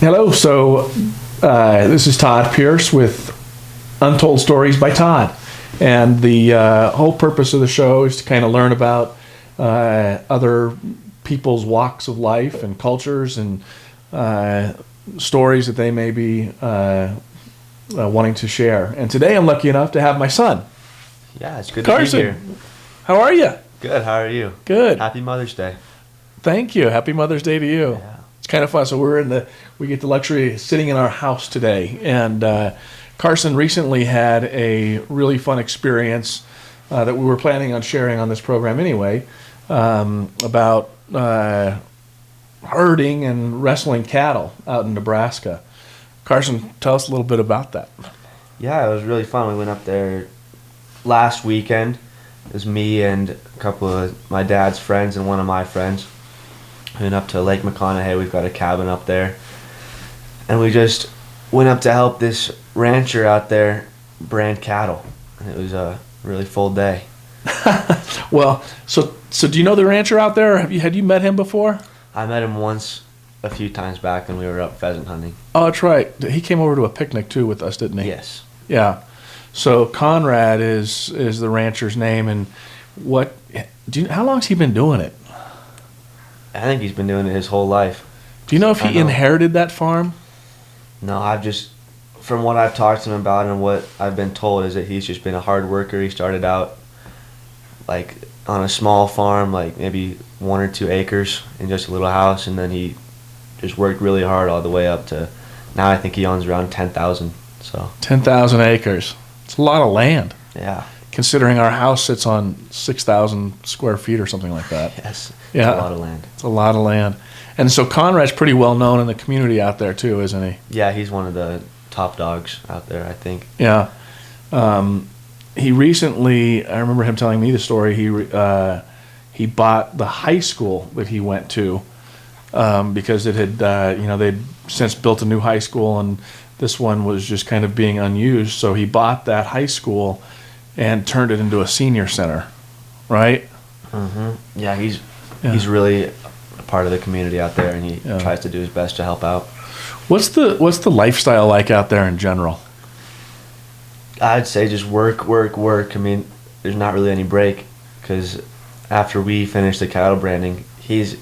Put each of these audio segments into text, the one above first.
Hello. So this is Todd Peirce with Untold Stories by Todd. And the whole purpose of the show is to kind of learn about other people's walks of life and cultures and stories that they may be wanting to share. And today I'm lucky enough to have my son. Yeah, it's good Carson. to be here. How are you? Good, how are you? Good. Happy Mother's Day. Thank you. Happy Mother's Day to you. Yeah. It's kind of fun. So we get the luxury of sitting in our house today. And Carson recently had a really fun experience that we were planning on sharing on this program anyway, about herding and wrestling cattle out in Nebraska. Carson, tell us a little bit about that. Yeah, it was really fun. We went up there last weekend. It was me and a couple of my dad's friends and one of my friends. We went up to Lake McConaughey. We've got a cabin up there. And we just went up to help this rancher out there brand cattle. And it was a really full day. Well, so do you know the rancher out there? Had you met him before? I met him once a few times back when we were up pheasant hunting. Oh, that's right. He came over to a picnic too with us, didn't he? Yes. Yeah. So Conrad is the rancher's name, and how long's he been doing it? I think he's been doing it his whole life. Do you know if he inherited that farm? No, from what I've talked to him about and what I've been told is that he's just been a hard worker. He started out like on a small farm, like maybe 1 or 2 acres in just a little house, and then he just worked really hard all the way up to now. I think he owns around 10,000. So 10,000 acres. It's a lot of land. Yeah. Considering our house sits on 6,000 square feet or something like that. Yes. Yeah. It's a lot of land. It's a lot of land. And so Conrad's pretty well known in the community out there too, isn't he? Yeah, he's one of the top dogs out there, I think. Yeah. He recently, I remember him telling me the story, he bought the high school that he went to because it had, they'd since built a new high school and this one was just kind of being unused. So he bought that high school and turned it into a senior center, right? Mm-hmm. Yeah, he's really a part of the community out there, and he tries to do his best to help out. What's the lifestyle like out there in general? I'd say just work. I mean, there's not really any break because after we finish the cattle branding, he's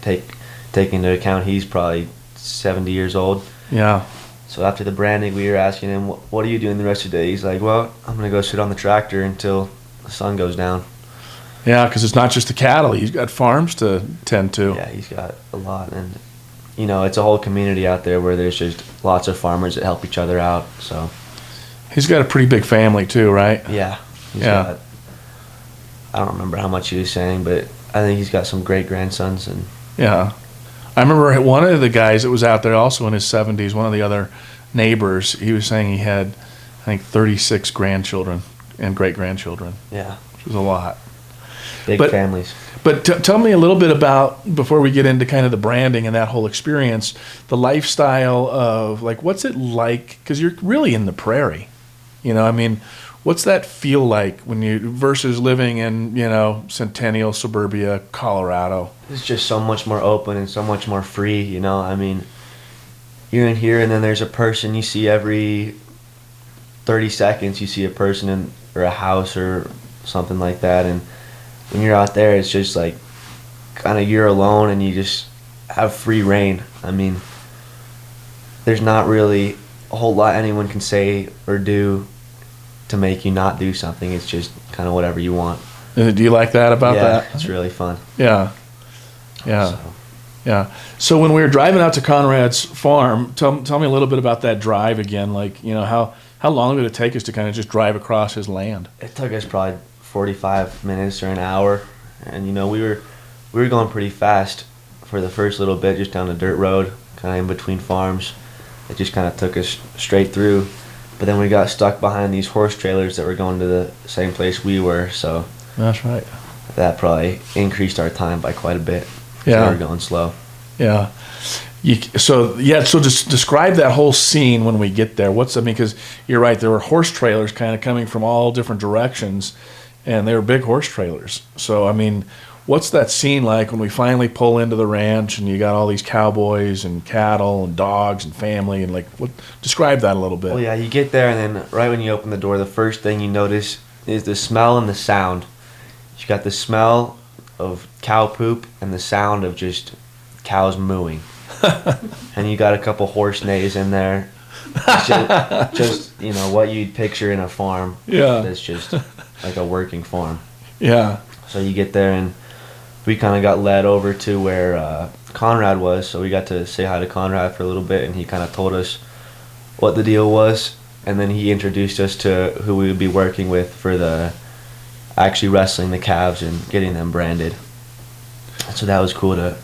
take into account he's probably 70 years old. Yeah. So after the branding, we were asking him, what are you doing the rest of the day? He's like, well, I'm going to go sit on the tractor until the sun goes down. Yeah, because it's not just the cattle. He's got farms to tend to. Yeah, he's got a lot. And, it's a whole community out there where there's just lots of farmers that help each other out. So he's got a pretty big family too, right? Yeah. I don't remember how much he was saying, but I think he's got some great grandsons. And yeah. I remember one of the guys that was out there also in his 70s, one of the other neighbors, he was saying he had, I think, 36 grandchildren and great-grandchildren. Yeah. Which was a lot. Big families. But tell me a little bit about, before we get into kind of the branding and that whole experience, the lifestyle of, like, what's it like? Because you're really in the prairie. What's that feel like versus living in, Centennial suburbia, Colorado? It's just so much more open and so much more free, You're in here and then there's a person you see every 30 seconds. You see a person or a house or something like that. And when you're out there, it's just like kind of you're alone and you just have free reign. There's not really a whole lot anyone can say or do to make you not do something. It's just kind of whatever you want. Do you like that about that? Yeah, it's really fun. Yeah. So when we were driving out to Conrad's farm, tell me a little bit about that drive again. Like, how long did it take us to kind of just drive across his land? It took us probably 45 minutes or an hour, and we were going pretty fast for the first little bit, just down the dirt road, kind of in between farms. It just kind of took us straight through. But then we got stuck behind these horse trailers that were going to the same place we were, so that's right. That probably increased our time by quite a bit. Yeah, we were going slow. Yeah. So just describe that whole scene when we get there. Because you're right, there were horse trailers kind of coming from all different directions, and they were big horse trailers. So What's that scene like when we finally pull into the ranch and you got all these cowboys and cattle and dogs and family and like what? Describe that a little bit. Well, yeah, you get there and then right when you open the door, the first thing you notice is the smell and the sound. You got the smell of cow poop and the sound of just cows mooing. And you got a couple horse neighs in there. Just you know what you'd picture in a farm. Yeah. That's just like a working farm. Yeah. So you get there and we kind of got led over to where Conrad was. So we got to say hi to Conrad for a little bit, and he kind of told us what the deal was, and then he introduced us to who we would be working with for the actually wrestling the calves and getting them branded. So that was cool to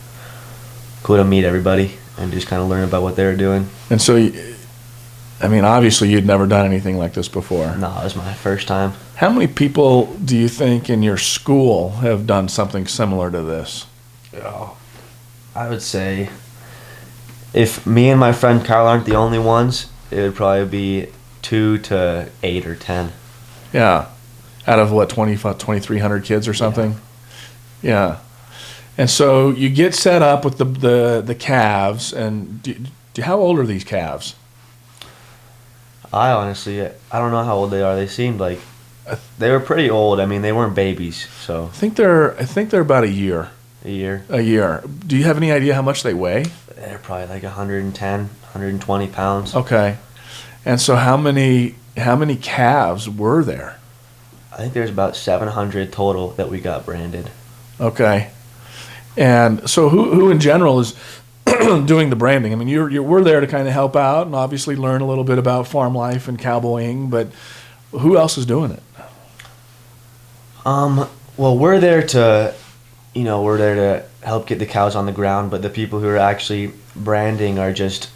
meet everybody and just kind of learn about what they were doing. And so, I mean, obviously you'd never done anything like this before. No, it was my first time. How many people do you think in your school have done something similar to this? Oh, I would say if me and my friend Carl aren't the only ones, it would probably be 2 to 8 or 10. Yeah. Out of what, 2,300 kids or something? Yeah. And so you get set up with the calves, and how old are these calves? I honestly, I don't know how old they are. They seemed like they were pretty old. I mean, they weren't babies, so. I think they're about a year. A year. A year. Do you have any idea how much they weigh? They're probably like 110, 120 pounds. Okay. And so how many calves were there? I think there's about 700 total that we got branded. Okay. And so who in general is doing the branding? I mean, we're there to kind of help out and obviously learn a little bit about farm life and cowboying, but who else is doing it? Well, we're there to help get the cows on the ground, but the people who are actually branding are just,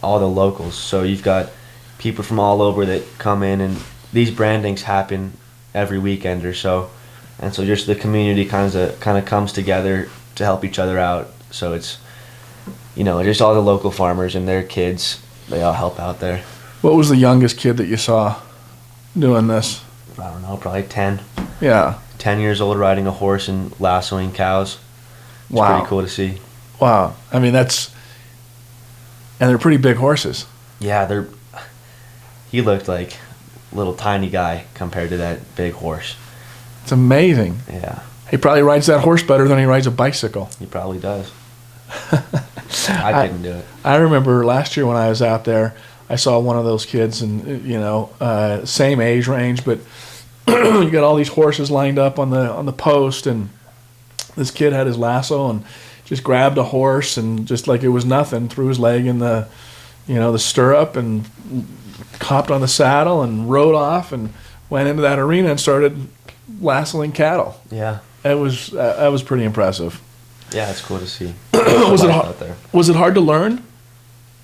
all the locals. So you've got people from all over that come in, and these brandings happen every weekend or so. And so just the community kind of comes together to help each other out. So it's, just all the local farmers and their kids, they all help out there. What was the youngest kid that you saw doing this? I don't know, probably 10. Yeah. 10 years old riding a horse and lassoing cows. It's Wow. pretty cool to see. Wow. I mean, and they're pretty big horses. Yeah, he looked like a little tiny guy compared to that big horse. It's amazing. Yeah. He probably rides that horse better than he rides a bicycle. He probably does. I couldn't do it. I remember last year when I was out there, I saw one of those kids, and same age range, but you got all these horses lined up on the post, and this kid had his lasso and just grabbed a horse and just like it was nothing, threw his leg in the stirrup and hopped on the saddle and rode off and went into that arena and started lassoing cattle. Yeah. That was pretty impressive. Yeah, it's cool to see. Was it out there? Was it hard to learn?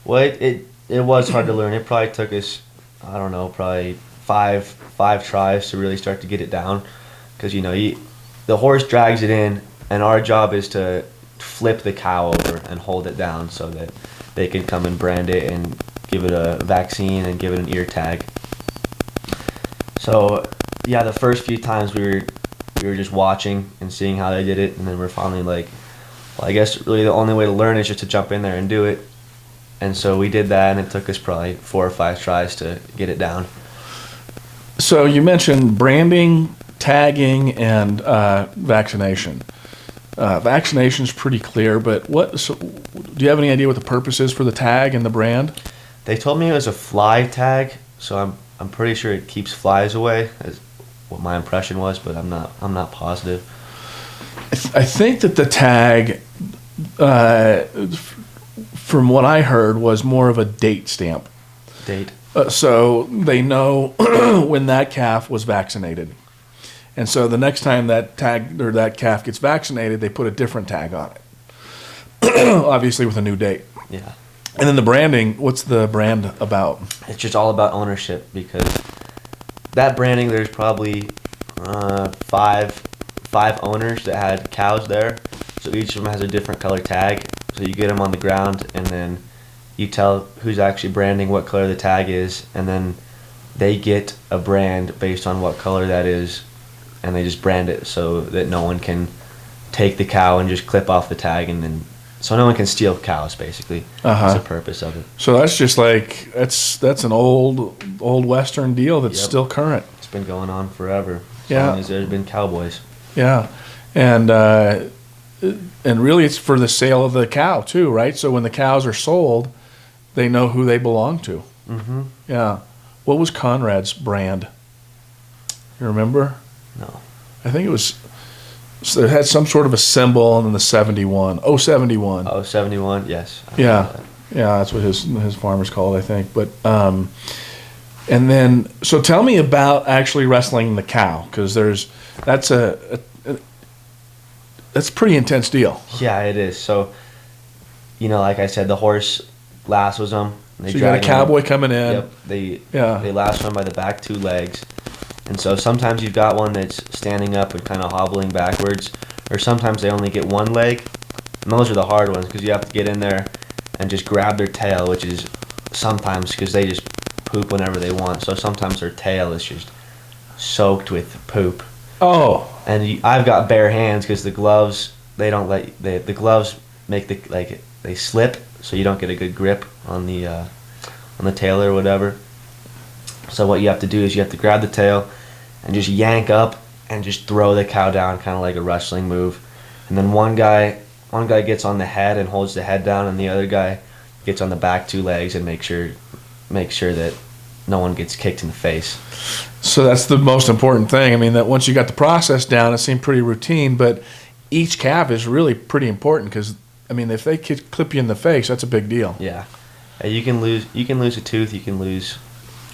Well, it was hard to learn. It probably took us, I don't know, probably five tries to really start to get it down, because the horse drags it in, and our job is to flip the cow over and hold it down so that they can come and brand it and give it a vaccine and give it an ear tag. So yeah, the first few times we were just watching and seeing how they did it, and then we're finally like, well, I guess really the only way to learn is just to jump in there and do it. And so we did that, and it took us probably 4 or 5 tries to get it down. So you mentioned branding, tagging, and vaccination. Vaccination's pretty clear, but do you have any idea what the purpose is for the tag and the brand? They told me it was a fly tag, so I'm pretty sure it keeps flies away, is what my impression was, but I'm not positive. I think that the tag, from what I heard, was more of a date stamp. Date. So they know when that calf was vaccinated. And so the next time that tag or that calf gets vaccinated, they put a different tag on it. Obviously with a new date. Yeah. And then the branding, what's the brand about? It's just all about ownership, because that branding, there's probably five owners that had cows there. So each of them has a different color tag. So you get them on the ground, and then you tell who's actually branding, what color the tag is, and then they get a brand based on what color that is, and they just brand it so that no one can take the cow and just clip off the tag, and then so no one can steal cows. Basically, that's the purpose of it. So that's just like that's an old Western deal that's still current. It's been going on forever. As long as there's been cowboys. Yeah, and really it's for the sale of the cow too, right? So when the cows are sold, they know who they belong to. Mm-hmm. Yeah. What was Conrad's brand? You remember? No. I think it was. So it had some sort of a symbol, and then the 71. Oh, 71. Oh, 71, yes. Yeah. Yeah, that's what his farmers called, I think. But and then so tell me about actually wrestling the cow, because that's a pretty intense deal. Yeah, it is. So, like I said, the horse lassos them. So you got a cowboy coming in. Yep. They lasso them by the back 2 legs. And so sometimes you've got one that's standing up and kind of hobbling backwards, or sometimes they only get 1 leg. And those are the hard ones, because you have to get in there and just grab their tail, which is sometimes because they just poop whenever they want. So sometimes their tail is just soaked with poop. Oh. And I've got bare hands because the gloves, they don't let the gloves make they slip, so you don't get a good grip on the tail or whatever. So what you have to do is you have to grab the tail and just yank up and just throw the cow down, kind of like a wrestling move. And then one guy gets on the head and holds the head down, and the other guy gets on the back 2 legs and make sure that no one gets kicked in the face. So that's the most important thing. I mean, that once you got the process down, it seemed pretty routine, but each calf is really pretty important, because I mean, if they clip you in the face, that's a big deal. Yeah. You can lose a tooth, you can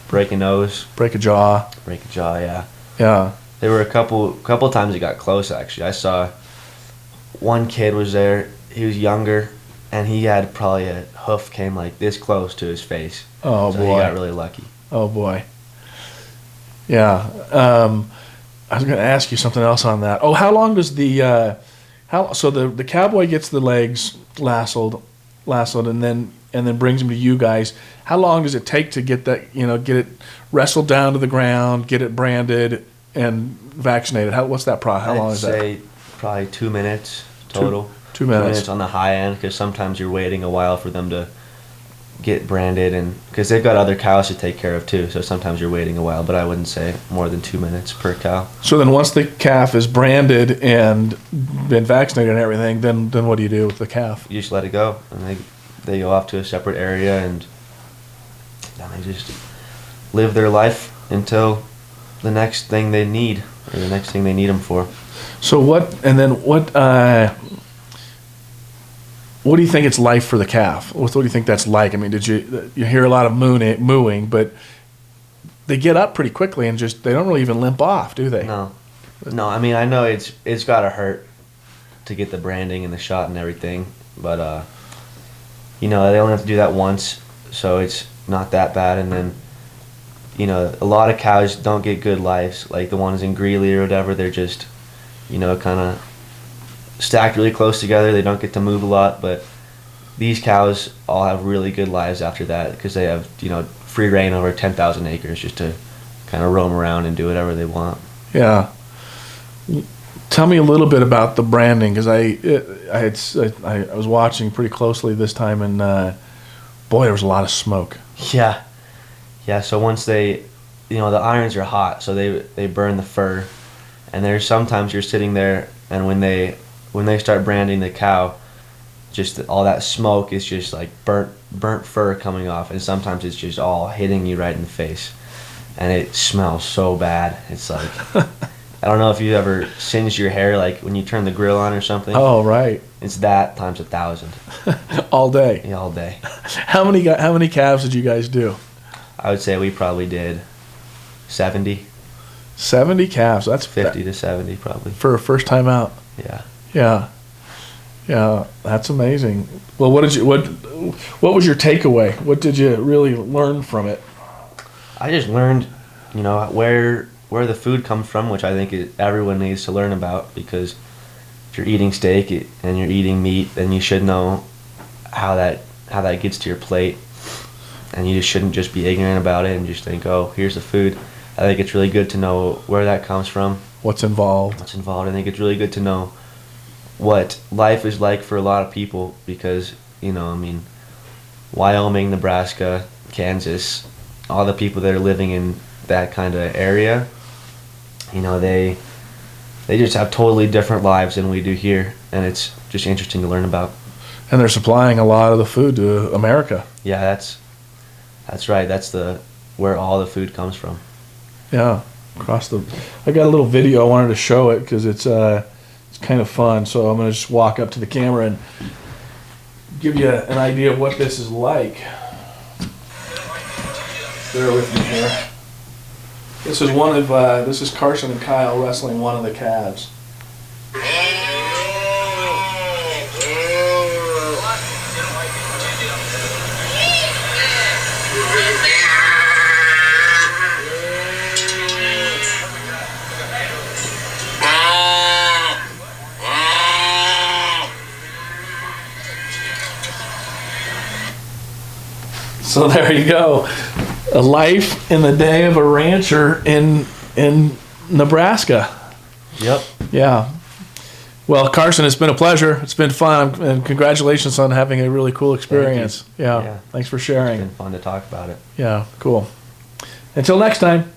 break a nose, break a jaw. Yeah. Yeah. There were a couple times it got close, actually. I saw one kid was there. He was younger, and he had probably a hoof came like this close to his face. Oh, so boy. He got really lucky. Oh, boy. Yeah. I was going to ask you something else on that. Oh, how long does the cowboy gets the legs lassoed and then brings them to you guys. How long does it take to get that, get it wrestled down to the ground, get it branded and vaccinated? What's that process? How long is that? I'd say probably 2 minutes total. 2 minutes. 2 minutes on the high end, because sometimes you're waiting a while for them to get branded, and because they've got other cows to take care of too, so sometimes you're waiting a while, but I wouldn't say more than 2 minutes per cow. So then once the calf is branded and been vaccinated and everything, then what do you do with the calf? You just let it go, and they go off to a separate area, and then they just live their life until the next thing they need, or the next thing they need them for. So what do you think it's like for the calf? What do you think that's like? I mean, you hear a lot of mooing, but they get up pretty quickly and they don't really even limp off, do they? No. I mean, I know it's got to hurt to get the branding and the shot and everything, but they only have to do that once, so it's not that bad. And then, a lot of cows don't get good lives, like the ones in Greeley or whatever. They're just, kind of stacked really close together. They don't get to move a lot, but these cows all have really good lives after that, because they have, free reign over 10,000 acres just to kind of roam around and do whatever they want. Yeah. Tell me a little bit about the branding, because I was watching pretty closely this time, and boy, there was a lot of smoke. Yeah. So once the irons are hot, so they burn the fur, and there's sometimes you're sitting there, and when they start branding the cow, just all that smoke is just like burnt fur coming off, and sometimes it's just all hitting you right in the face, and it smells so bad. It's like I don't know if you ever singed your hair, like when you turn the grill on or something. Oh, right. It's that times 1,000. All day. Yeah, all day. How many calves did you guys do? I would say we probably did 70. 70 calves. That's 50 to 70 probably. For a first time out. Yeah. Yeah, that's amazing. Well, what was your takeaway? What did you really learn from it? I just learned, where the food comes from, which I think everyone needs to learn about, because if you're eating steak and you're eating meat, then you should know how that gets to your plate, and you just shouldn't just be ignorant about it and just think, oh, here's the food. I think it's really good to know where that comes from. What's involved. I think it's really good to know what life is like for a lot of people, because, you know, I mean, Wyoming, Nebraska, Kansas, all the people that are living in that kind of area, you know, they just have totally different lives than we do here, and it's just interesting to learn about. And they're supplying a lot of the food to America. Yeah, that's right. That's where all the food comes from. Yeah, I got a little video. I wanted to show it because it's kind of fun. So I'm gonna just walk up to the camera and give you an idea of what this is like. Bear with me here. This is Carson and Kyle wrestling one of the calves. So there you go. A life in the day of a rancher in Nebraska. Yep. Yeah. Well, Carson, it's been a pleasure. It's been fun, and congratulations on having a really cool experience. Yeah. Thanks for sharing. It's been fun to talk about it. Yeah, cool. Until next time.